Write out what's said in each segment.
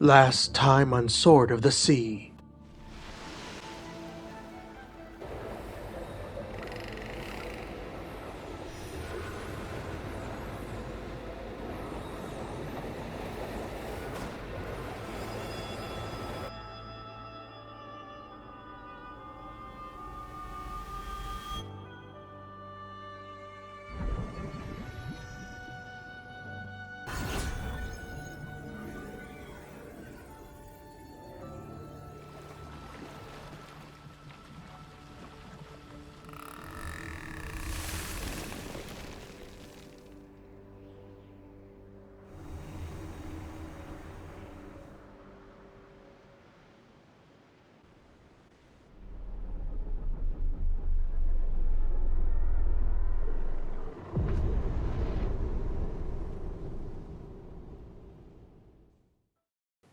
Last time on Sword of the Sea.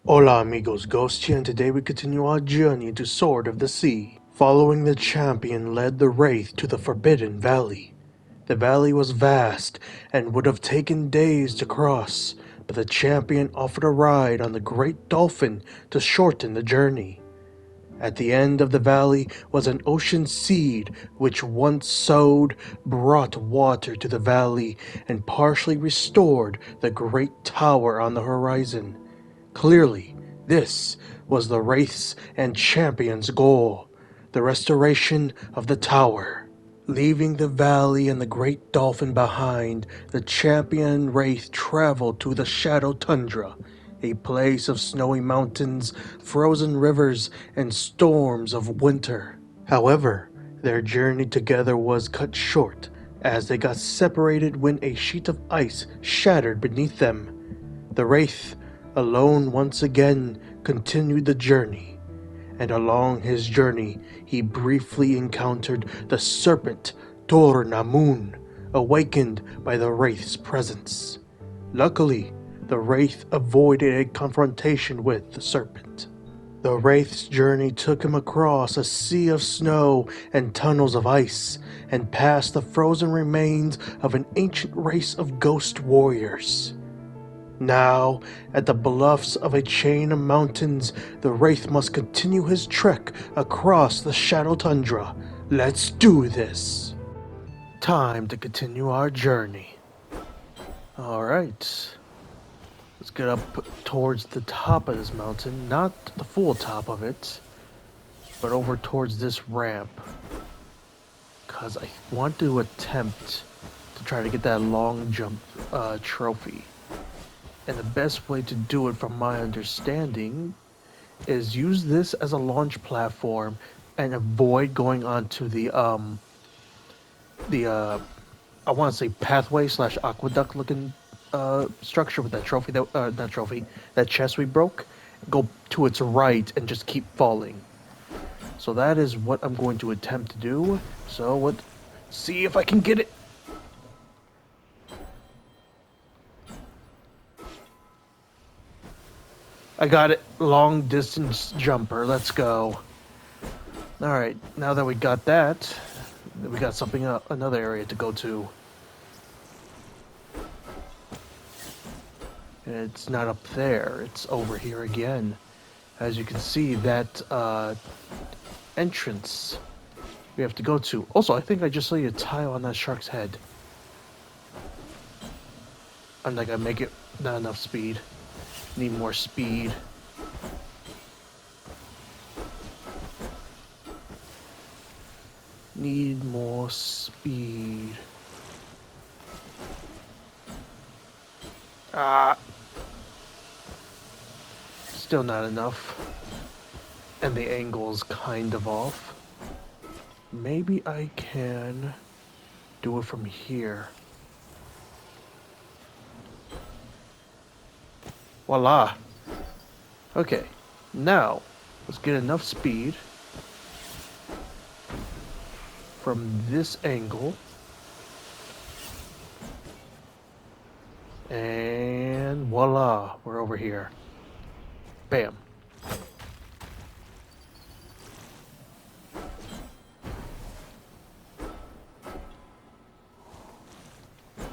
Hola amigos, Ghost here, and today we continue our journey into Sword of the Sea. Following the champion led the Wraith to the Forbidden Valley. The valley was vast and would have taken days to cross, but the champion offered a ride on the Great Dolphin to shorten the journey. At the end of the valley was an ocean seed which, once sowed, brought water to the valley and partially restored the great tower on the horizon. Clearly, this was the Wraiths and Champions' goal, the restoration of the tower. Leaving the valley and the Great Dolphin behind, the champion Wraith traveled to the Shadow Tundra, a place of snowy mountains, frozen rivers, and storms of winter. However, their journey together was cut short as they got separated when a sheet of ice shattered beneath them. The Wraith, alone once again, continued the journey, and along his journey he briefly encountered the Serpent Tor Namun, awakened by the Wraith's presence. Luckily, the Wraith avoided a confrontation with the Serpent. The Wraith's journey took him across a sea of snow and tunnels of ice, and past the frozen remains of an ancient race of ghost warriors. Now, at the bluffs of a chain of mountains, the Wraith must continue his trek across the Shadow Tundra. Let's do this! Time to continue our journey. Alright. Let's get up towards the top of this mountain. Not the full top of it, but over towards this ramp. Because I want to attempt to try to get that long jump trophy. And the best way to do it, from my understanding, is use this as a launch platform and avoid going onto the I want to say pathway slash aqueduct looking structure with that trophy that chest we broke. Go to its right and just keep falling. So that is what I'm going to attempt to do. So see if I can get it. I got it. Long distance jumper. Let's go. Alright, now that we got that, we got something another area to go to. It's not up there. It's over here again. As you can see, that entrance we have to go to. Also, I think I just saw a tile on that shark's head. I'm not gonna make it. Not enough speed. Need more speed. Need more speed. Still not enough. And the angle's kind of off. Maybe I can do it from here. Voila. Okay, now let's get enough speed from this angle. And voila, we're over here. Bam.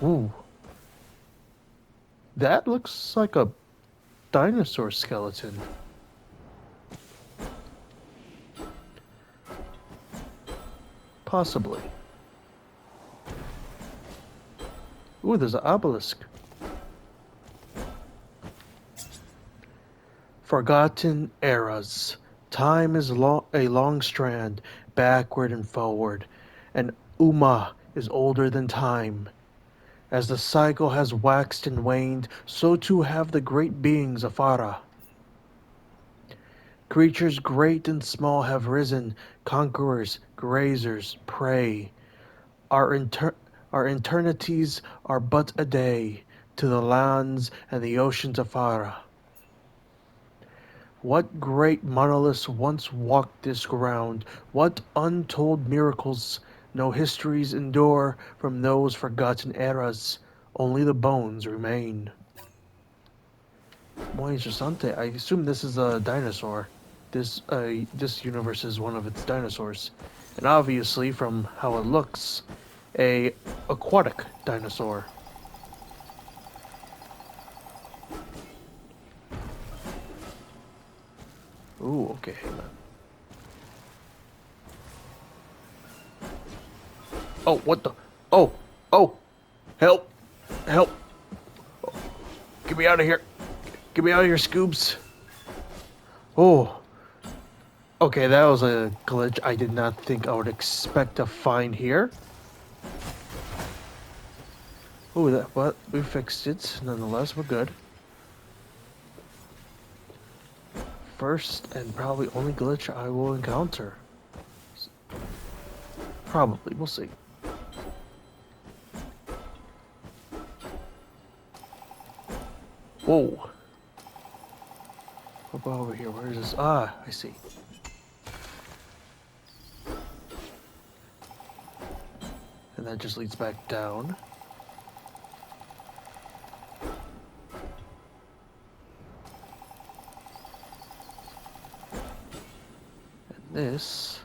Ooh. That looks like a dinosaur skeleton. Possibly. Ooh, there's an obelisk. Forgotten eras. Time is a long strand, backward and forward, and Uma is older than time. As the cycle has waxed and waned, so too have the great beings of Ara. Creatures great and small have risen, conquerors, grazers, prey. Our, our eternities are but a day to the lands and the oceans of Ara. What great monoliths once walked this ground? What untold miracles no histories endure from those forgotten eras? Only the bones remain. Muy interesante. I assume this is a dinosaur. This universe is one of its dinosaurs, and obviously, from how it looks, a aquatic dinosaur. Ooh, okay, hang on. Oh, what the? Oh, oh, help, help! Get me out of here! Get me out of here, Scoobs! Oh, okay, that was a glitch I did not think I would expect to find here. Oh, but we fixed it. Nonetheless, we're good. First and probably only glitch I will encounter. Probably, we'll see. Whoa. What about over here? Where is this? Ah, I see. And that just leads back down. And this...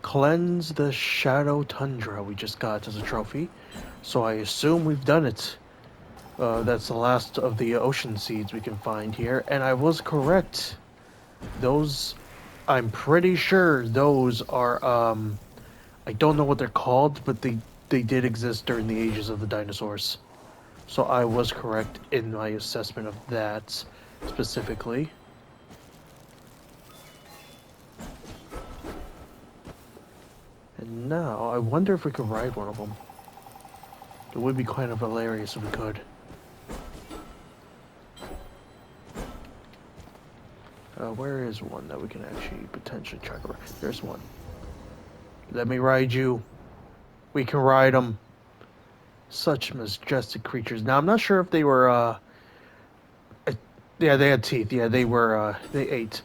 Cleanse the Shadow Tundra we just got as a trophy. So I assume we've done it. That's the last of the ocean seeds we can find here. And I was correct. Those... I'm pretty sure those are... I don't know what they're called, but they did exist during the ages of the dinosaurs. So I was correct in my assessment of that specifically. And now, I wonder if we could ride one of them. It would be kind of hilarious if we could. Where is one that we can actually potentially try to ride? There's one. Let me ride you. We can ride them. Such majestic creatures. Now, I'm not sure if they were, yeah, they had teeth. Yeah, they were, they ate.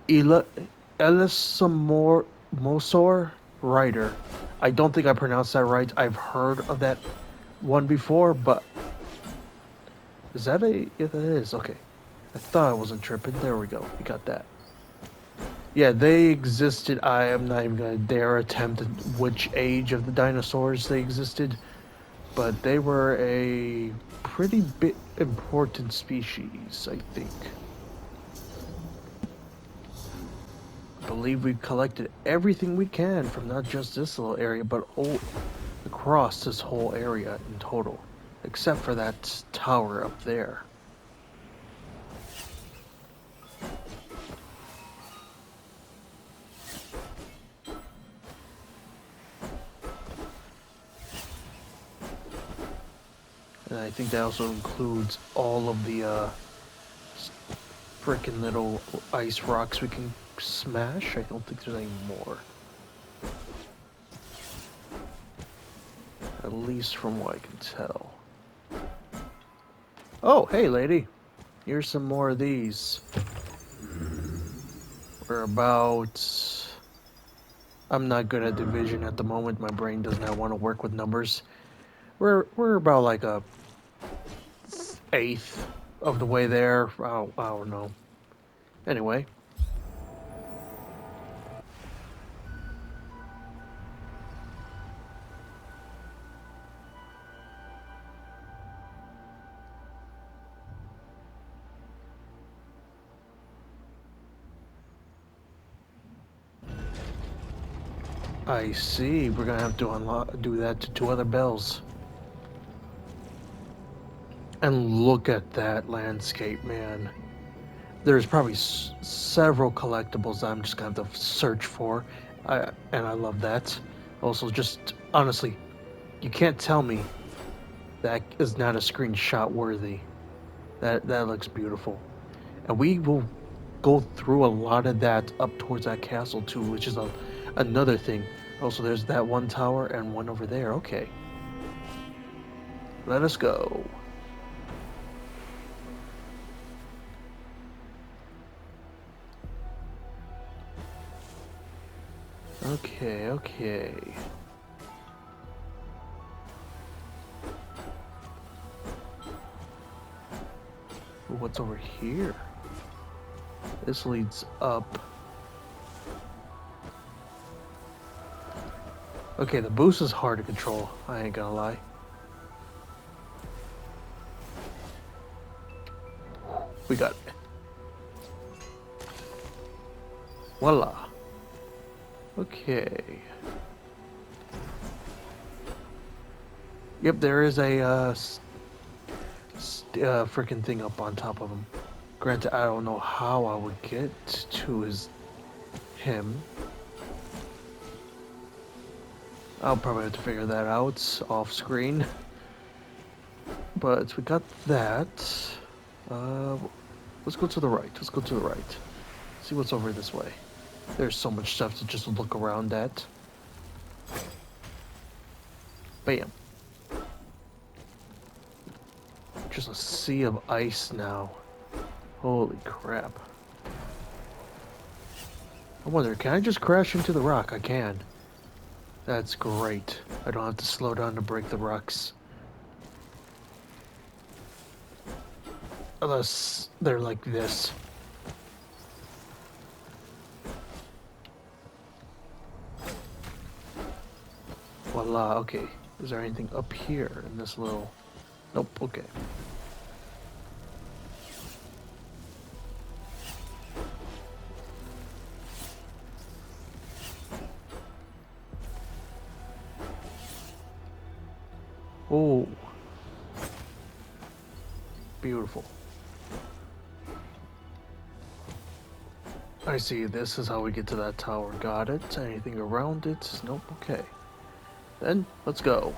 Elisamor Mosor Rider. I don't think I pronounced that right. I've heard of that one before, but... Is that a... Yeah, that is. Okay. I thought I wasn't tripping. There we go. We got that. Yeah, they existed. I am not even going to dare attempt which age of the dinosaurs they existed, but they were a pretty bit important species, I think. I believe we've collected everything we can from not just this little area, but all across this whole area in total, except for that tower up there. And I think that also includes all of the frickin' little ice rocks we can smash. I don't think there's any more. At least from what I can tell. Oh, hey lady. Here's some more of these. We're about... I'm not good at division at the moment. My brain does not want to work with numbers. We're about like a eighth of the way there. I don't know. Anyway. I see. We're gonna have to do that to 2 other bells. And look at that landscape, man. There's probably several collectibles that I'm just gonna have to search for. And I love that. Also, just honestly, you can't tell me that is not a screenshot worthy. That looks beautiful. And we will go through a lot of that up towards that castle too, which is another thing. Also, there's that one tower and one over there. Okay. Let us go. Okay, okay. What's over here? This leads up. Okay, the boost is hard to control. I ain't gonna lie. We got it. Voila. Okay. Yep, there is a freaking thing up on top of him. Granted, I don't know how I would get to him. I'll probably have to figure that out off screen. But we got that. Let's go to the right. Let's go to the right. See what's over this way. There's so much stuff to just look around at. Bam. Just a sea of ice now. Holy crap. I wonder, can I just crash into the rock? I can. That's great. I don't have to slow down to break the rocks. Unless they're like this. Voila, okay. Is there anything up here in this little... Nope, okay. Oh. Beautiful. I see, this is how we get to that tower. Got it. Anything around it? Nope, okay. Then, let's go.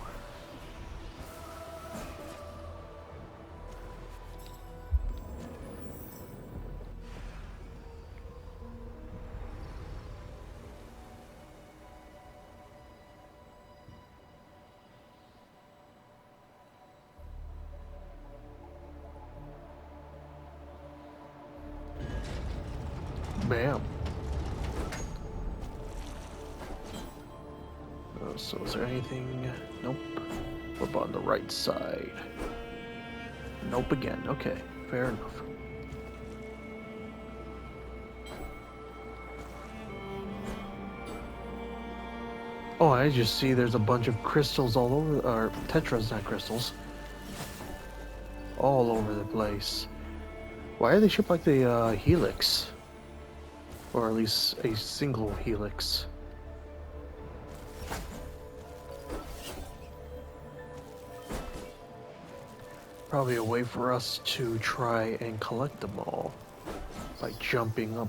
Bam. So is there anything? Nope. What about on the right side? Nope again. Okay, fair enough. Oh, I just see there's a bunch of crystals all over, or tetras, not crystals. All over the place. Why are they shaped like the helix? Or at least a single helix. Probably a way for us to try and collect them all by jumping up.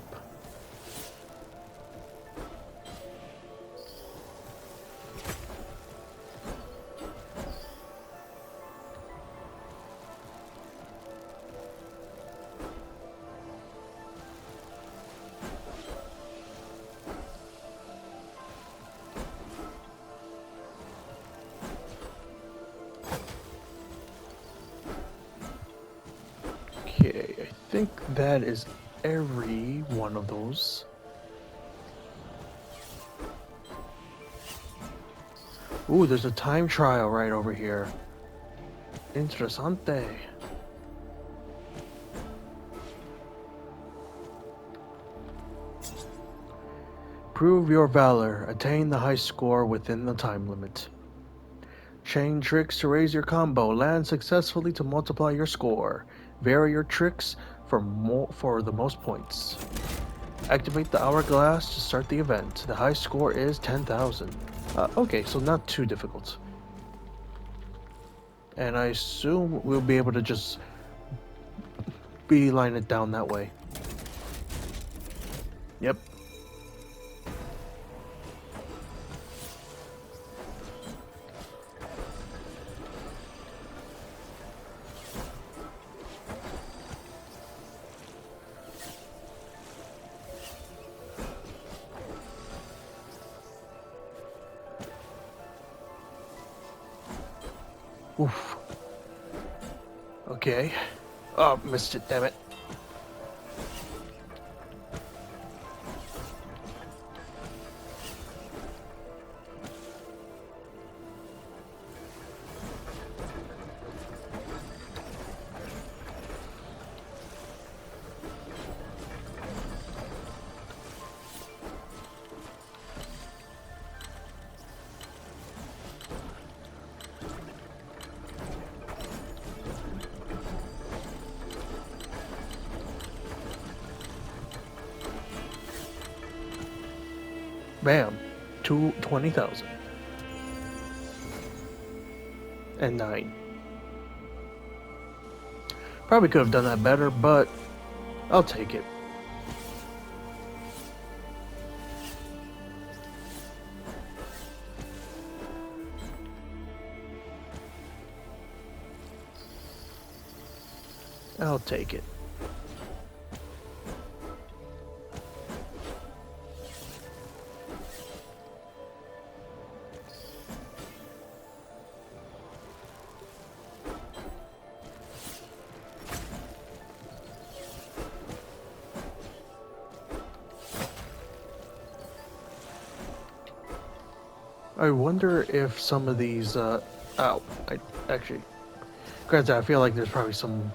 Okay, I think that is every one of those. Ooh, there's a time trial right over here. Interessante. Prove your valor. Attain the high score within the time limit. Chain tricks to raise your combo. Land successfully to multiply your score. Vary your tricks for the most points. Activate the hourglass to start the event. The high score is 10,000. Okay, so not too difficult. And I assume we'll be able to just beeline it down that way. Yep. Oof. Okay. Oh, missed it, damn it. Bam. 20,000. And 9. Probably could have done that better, but I'll take it. I'll take it. I wonder if some of these, granted, I feel like there's probably some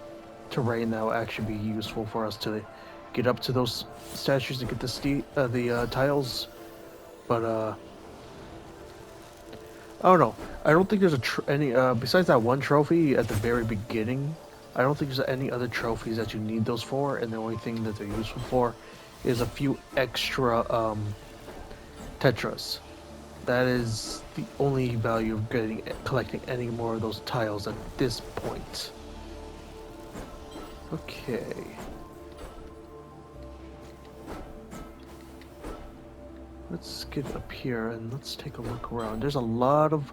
terrain that will actually be useful for us to get up to those statues to get the tiles, but, I don't know. I don't think there's any, besides that one trophy at the very beginning, I don't think there's any other trophies that you need those for, and the only thing that they're useful for is a few extra, tetras. That is the only value of collecting any more of those tiles at this point. Okay. Let's get up here and let's take a look around. There's a lot of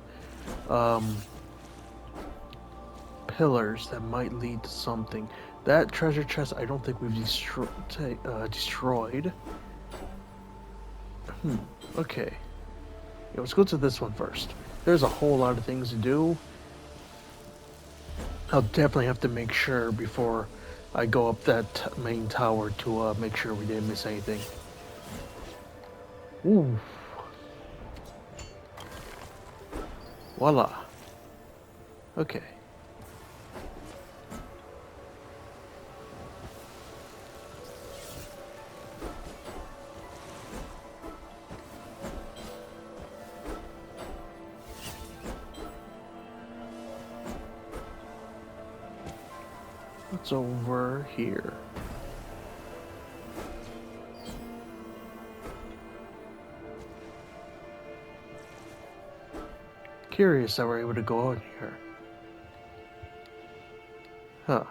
pillars that might lead to something. That treasure chest I don't think we've destroyed. Okay. Yeah, let's go to this one first. There's a whole lot of things to do. I'll definitely have to make sure before I go up that main tower to make sure we didn't miss anything. Ooh. Voila. Okay. What's over here? Curious that we're able to go out here. Huh.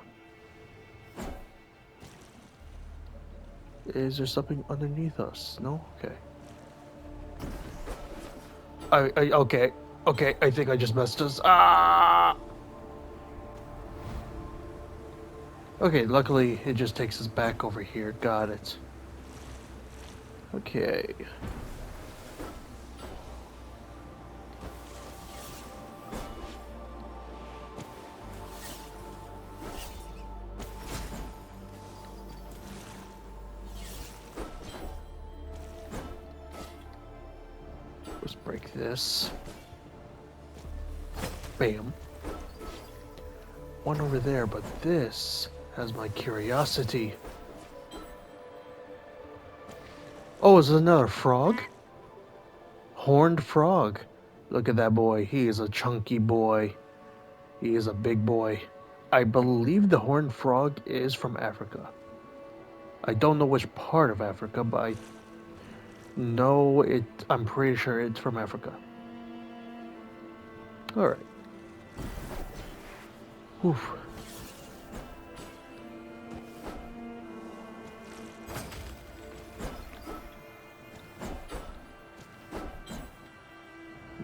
Is there something underneath us? No? Okay. Okay. Okay, I think I just messed us. Ah! Okay, luckily it just takes us back over here. Got it. Okay. Let's break this. Bam. One over there, but this has my curiosity. Oh, is it another frog? Horned frog. Look at that boy. He is a chunky boy. He is a big boy. I believe the horned frog is from Africa. I don't know which part of Africa, but I know it. I'm pretty sure it's from Africa. Alright. Oof.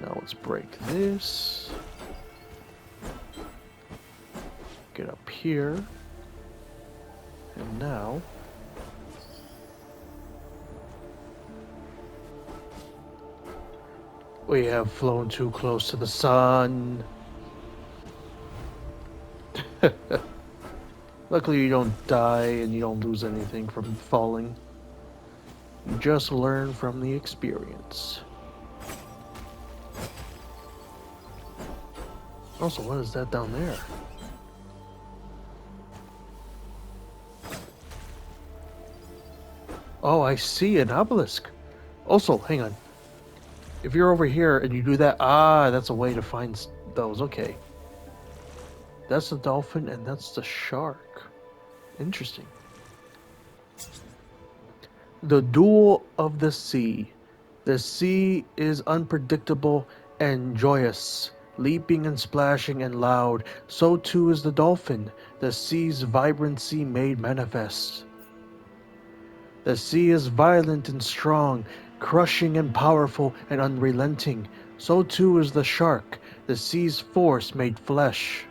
Now let's break this. Get up here. And now... we have flown too close to the sun. Luckily you don't die and you don't lose anything from falling. You just learn from the experience. Also, what is that down there? Oh, I see an obelisk. Also, hang on. If you're over here and you do that, that's a way to find those. Okay. That's the dolphin and that's the shark. Interesting. The duel of the sea. The sea is unpredictable and joyous, leaping and splashing and loud. So too is the dolphin, the sea's vibrancy made manifest. The sea is violent and strong, crushing and powerful and unrelenting. So too is the shark, the sea's force made flesh.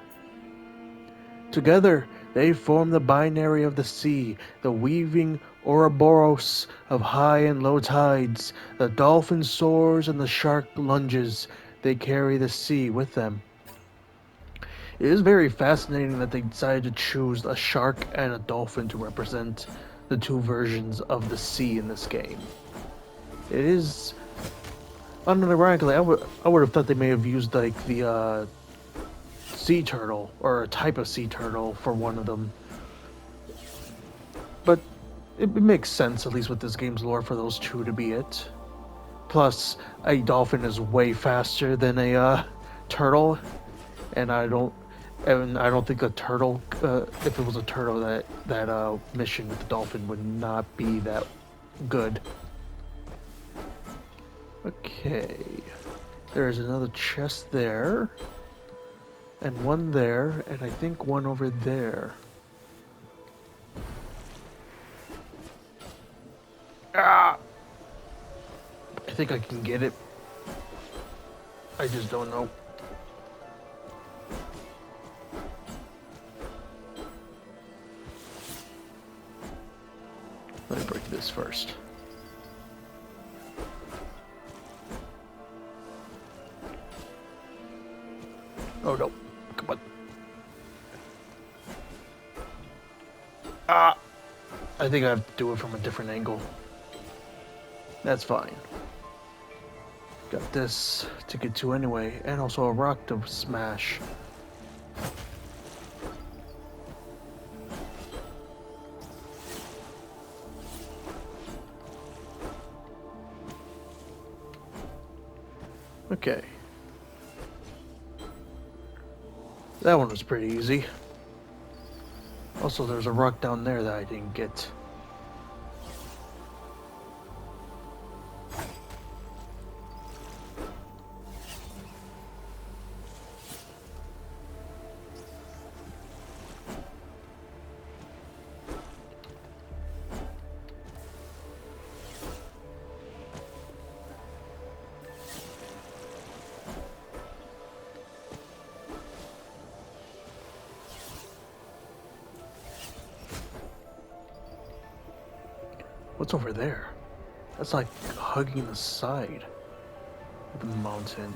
Together, they form the binary of the sea, the weaving Ouroboros of high and low tides. The dolphin soars and the shark lunges. They carry the sea with them. It is very fascinating that they decided to choose a shark and a dolphin to represent the two versions of the sea in this game. It is... unironically, I would have thought they may have used like the sea turtle or a type of sea turtle for one of them, but it makes sense, at least with this game's lore, for those two to be it. Plus, a dolphin is way faster than a turtle, and I don't think a turtle, if it was a turtle, that mission with the dolphin would not be that good. Okay, there's another chest there, and one there, and I think one over there. Ah! I think I can get it. I just don't know. Let me break this first. Oh no, come on. Ah! I think I have to do it from a different angle. That's fine. Got this to get to anyway, and also a rock to smash. Okay. That one was pretty easy. Also, there's a rock down there that I didn't get. What's over there? That's like hugging the side of the mountain.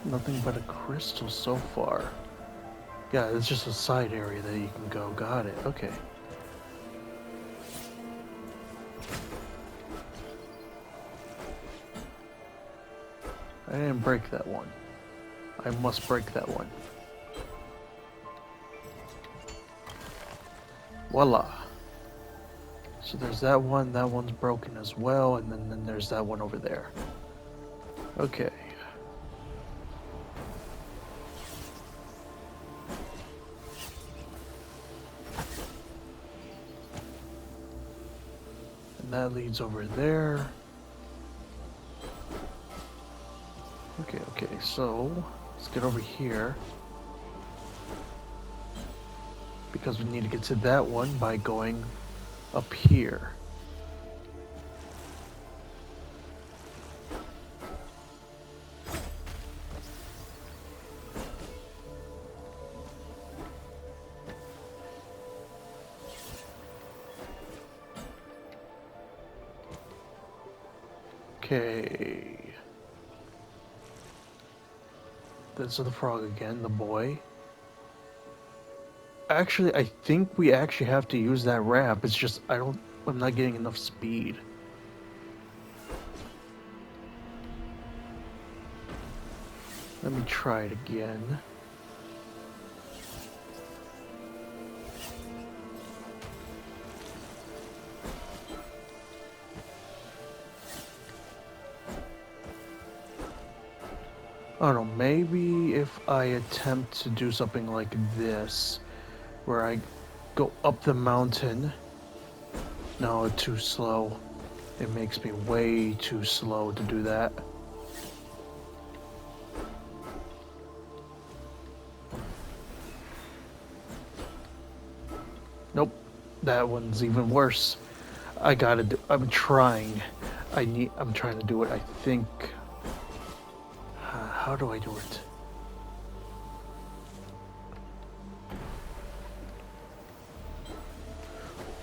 Nothing but a crystal so far. Yeah, it's just a side area that you can go. Got it. Okay. I didn't break that one. I must break that one. Voila. So there's that one's broken as well, and then there's that one over there. Okay. And that leads over there. Okay, so let's get over here. Because we need to get to that one by going up here. Okay. That's the frog again, the boy. Actually, I think we actually have to use that ramp. It's just I'm not getting enough speed. Let me try it again. I don't know, maybe if I attempt to do something like this, where I go up the mountain. No, too slow. It makes me way too slow to do that. Nope, that one's even worse. I'm trying. I'm trying to do it, I think. How do I do it?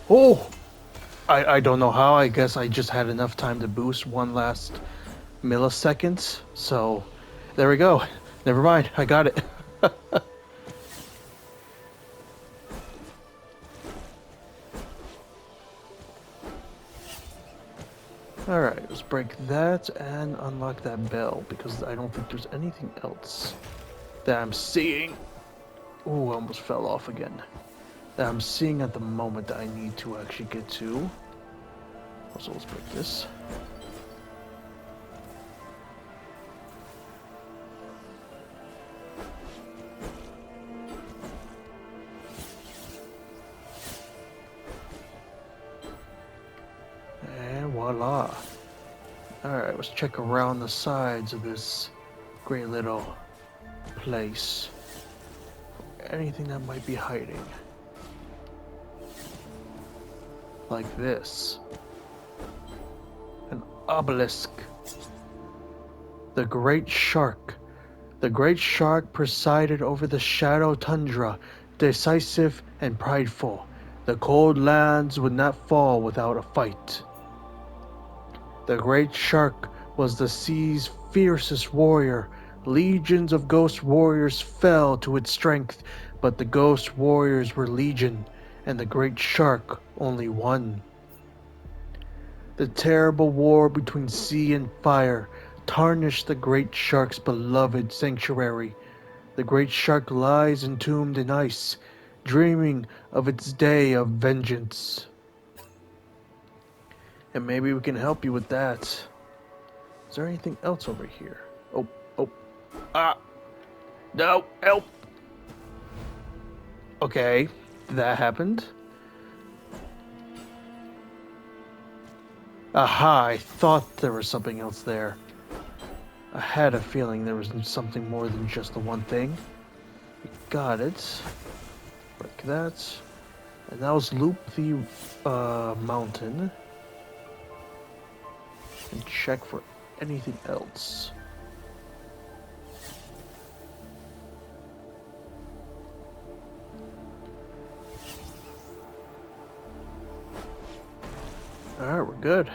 Oh! I don't know how. I guess I just had enough time to boost one last millisecond. So, there we go. Never mind. I got it. Alright, let's break that and unlock that bell, because I don't think there's anything else that I'm seeing. Ooh, I almost fell off again. That I'm seeing at the moment that I need to actually get to. Also, let's break this. And voila. Alright, let's check around the sides of this great little place. Anything that might be hiding. Like this. An obelisk. The Great Shark. The Great Shark presided over the Shadow Tundra, decisive and prideful. The cold lands would not fall without a fight. The Great Shark was the sea's fiercest warrior. Legions of ghost warriors fell to its strength, but the ghost warriors were legion, and the Great Shark only one. The terrible war between sea and fire tarnished the Great Shark's beloved sanctuary. The Great Shark lies entombed in ice, dreaming of its day of vengeance. And maybe we can help you with that. Is there anything else over here? Oh. No, help! Okay, that happened. Aha, I thought there was something else there. I had a feeling there was something more than just the one thing. We got it. Break that. And now let's loop the mountain. And check for anything else. Alright, we're good.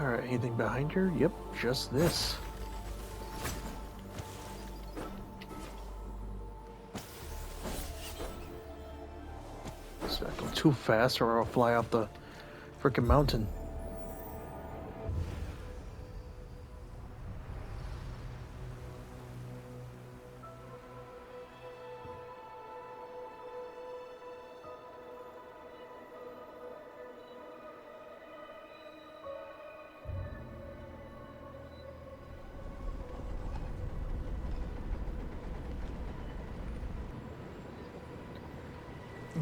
Alright, anything behind here? Yep, just this. Let's not go too fast or I'll fly off the freaking mountain.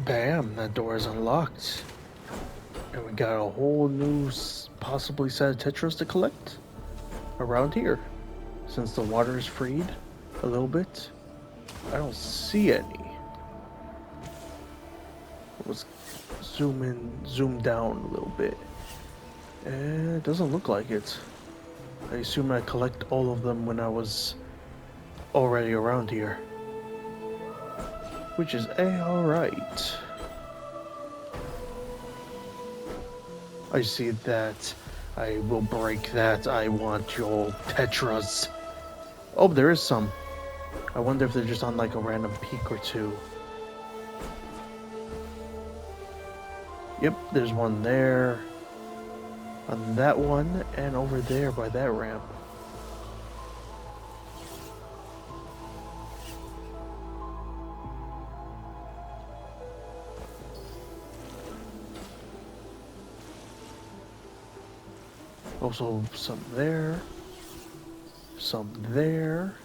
Bam, that door is unlocked. And we got a whole new, possibly set of tetras to collect around here. Since the water is freed a little bit, I don't see any. Let's zoom in, zoom down a little bit. And it doesn't look like it. I assume I collect all of them when I was already around here. Which is alright. I see that. I will break that. I want your tetras. Oh, there is some. I wonder if they're just on like a random peak or two. Yep, there's one there. On that one, and over there by that ramp. Also, some there. Some there.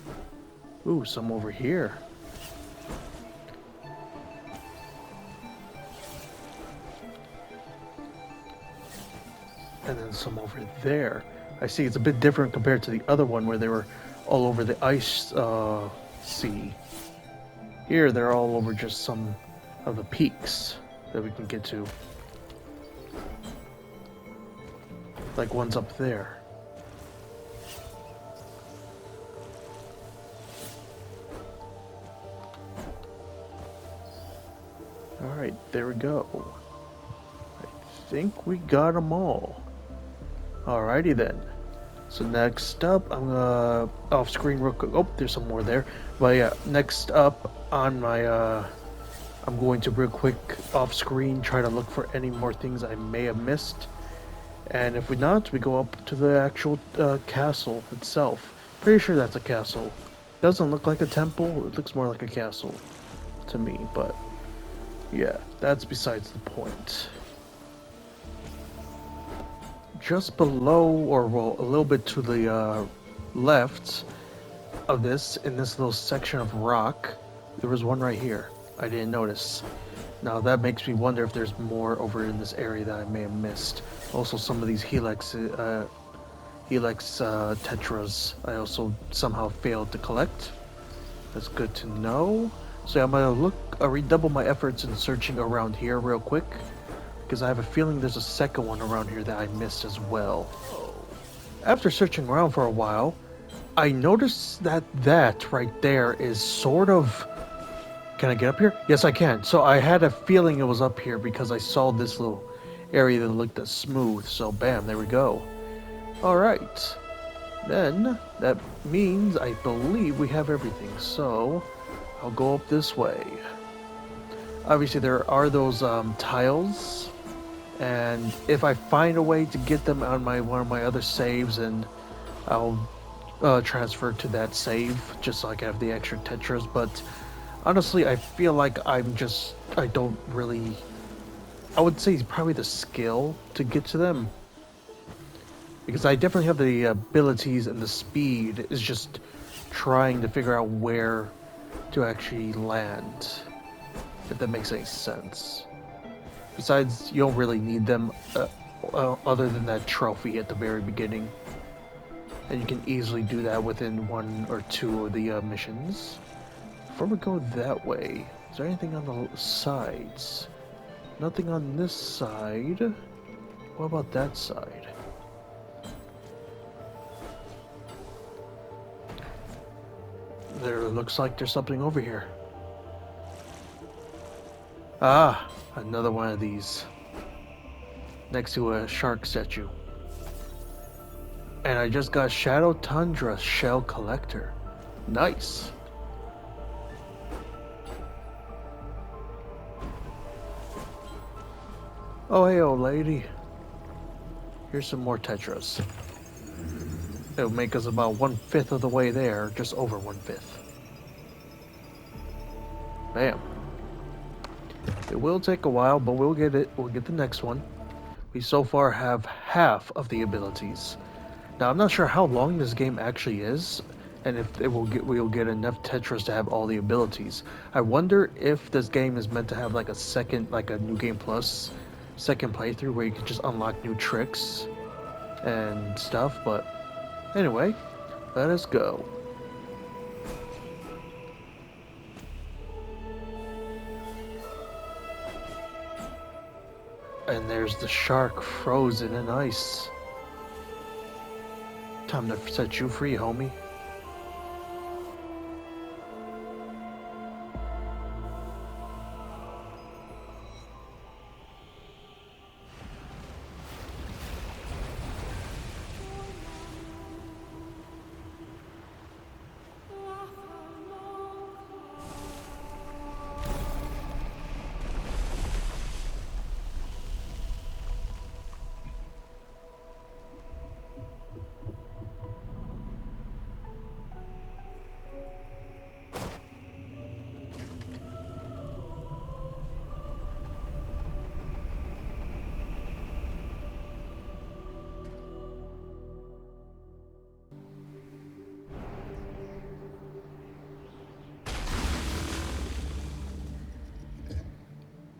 Ooh, some over here. And then some over there. I see it's a bit different compared to the other one where they were all over the ice sea. Here, they're all over just some of the peaks that we can get to. Like one's up there. Alright, there we go. I think we got them all. Alrighty then. So next up, I'm gonna off screen real quick. Oh, there's some more there. But yeah, next up on my I'm going to real quick off screen try to look for any more things I may have missed. And if we not, we go up to the actual castle itself. Pretty sure that's a castle. Doesn't look like a temple, it looks more like a castle to me, but yeah, that's besides the point. Just below, or well, a little bit to the left of this, in this little section of rock, there was one right here. I didn't notice. Now that makes me wonder if there's more over in this area that I may have missed. Also, some of these helix tetras I also somehow failed to collect. That's good to know. So I'm gonna redouble my efforts in searching around here real quick, because I have a feeling there's a second one around here that I missed as well. After searching around for a while, I noticed that right there is sort of... Can I get up here? Yes, I can. So I had a feeling it was up here because I saw this little area that looked smooth. So bam, there we go. Alright. Then, that means I believe we have everything. So, I'll go up this way. Obviously, there are those tiles. And if I find a way to get them on one of my other saves, and I'll transfer to that save just so I can have the extra tetras. But honestly, I feel like I don't really... I would say probably the skill to get to them. Because I definitely have the abilities and the speed. It's just trying to figure out where to actually land. If that makes any sense. Besides, you don't really need them other than that trophy at the very beginning. And you can easily do that within one or two of the missions. Before we go that way, is there anything on the sides? Nothing on this side. What about that side? There looks like there's something over here. Ah, another one of these. Next to a shark statue. And I just got Shadow Tundra Shell Collector. Nice. Oh, hey, old lady. Here's some more Tetras. It'll make us about 1/5 of the way there, just over 1/5. Bam. It will take a while, but we'll get it. We'll get the next one. We so far have half of the abilities. Now I'm not sure how long this game actually is, and if we'll get enough Tetras to have all the abilities. I wonder if this game is meant to have like a new game plus second playthrough where you can just unlock new tricks and stuff. But anyway, let us go. And there's the shark frozen in ice. Time to set you free, homie.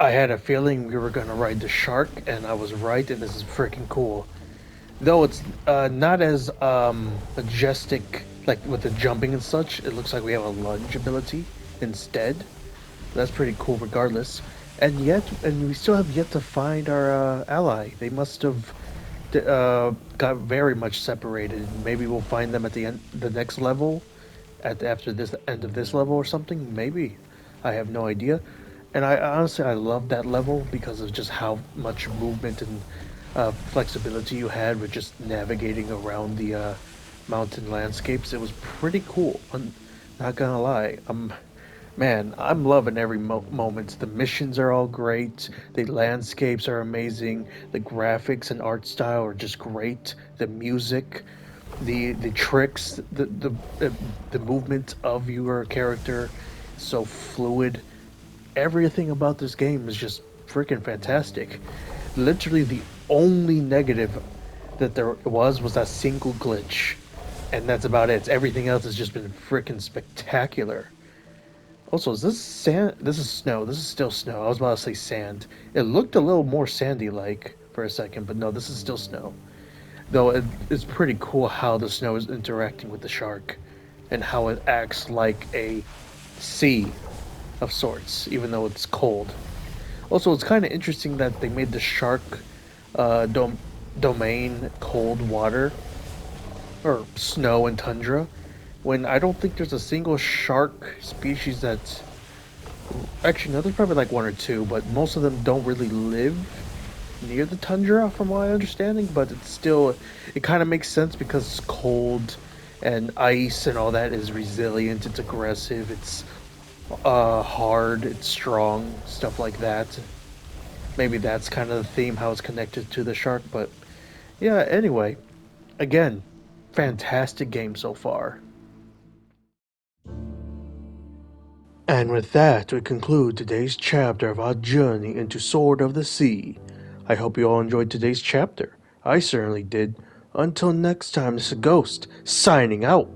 I had a feeling we were gonna ride the shark, and I was right, and this is freaking cool. Though it's not as majestic, like with the jumping and such, it looks like we have a lunge ability instead. That's pretty cool regardless. And we still have yet to find our ally. They must have got very much separated. Maybe we'll find them at the next level, after this end of this level or something. Maybe. I have no idea. And I honestly, I love that level because of just how much movement and flexibility you had with just navigating around the mountain landscapes. It was pretty cool. I'm not gonna lie. Man, I'm loving every moment. The missions are all great. The landscapes are amazing. The graphics and art style are just great. The music, the tricks, the movement of your character, so fluid. Everything about this game is just freaking fantastic. Literally the only negative that there was that single glitch, and that's about it. Everything else has just been freaking spectacular. Also, is this sand? This is snow. This is still snow. I was about to say sand. It looked a little more sandy-like for a second, but no, this is still snow. Though it's pretty cool how the snow is interacting with the shark, and how it acts like a sea of sorts, even though it's cold. Also, it's kind of interesting that they made the shark domain cold water, or snow and tundra, when I don't think there's a single shark species that's... Actually, no, there's probably like one or two, but most of them don't really live near the tundra, from my understanding, but it's still... It kind of makes sense because it's cold, and ice and all that is resilient, it's aggressive, it's hard, it's strong, stuff like that. Maybe that's kind of the theme, how it's connected to the shark. But yeah, anyway, again, fantastic game so far. And with that, we conclude today's chapter of our journey into Sword of the Sea. I hope you all enjoyed today's chapter. I certainly did. Until next time, this is Ghost, signing out.